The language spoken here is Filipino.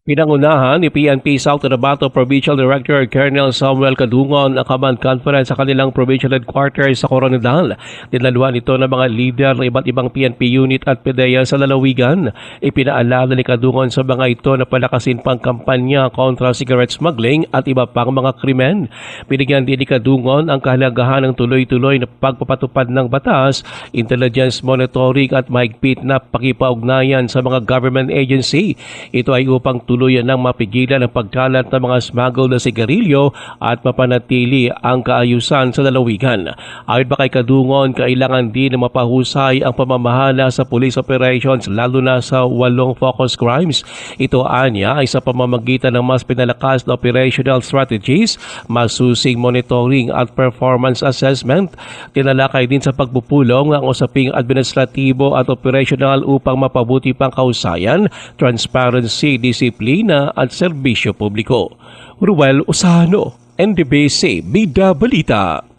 Pinangunahan ni PNP South Cotabato Provincial Director Colonel Samuel Kadungon ang command conference sa kanilang provincial headquarters sa Coronadal. Dinaluhan ito ng mga leader ng iba't ibang PNP unit at PDEA sa lalawigan. Ipinaalala ni Kadungon sa mga ito na palakasin pang kampanya kontra cigarette smuggling at iba pang mga krimen. Binigyan din ni Kadungon ang kahalagahan ng tuloy-tuloy na pagpapatupad ng batas, intelligence monitoring at mahigpit na pakipaugnayan sa mga government agency. Ito ay upang tuluyan ng mapigilan ang pagkalat ng mga smuggled na sigarilyo at mapanatili ang kaayusan sa lalawigan. Ayon pa kay Kadungon, kailangan din na mapahusay ang pamamahala sa police operations lalo na sa 8 focus crimes. Ito anya ay sa pamamagitan ng mas pinalakas na operational strategies, masusing monitoring at performance assessment. Tinalakay din sa pagpupulong ang usaping administratibo at operational upang mapabuti pang kausayan, transparency, disiplina at serbisyo publiko. Ruel Osano, NDBC Bida Balita.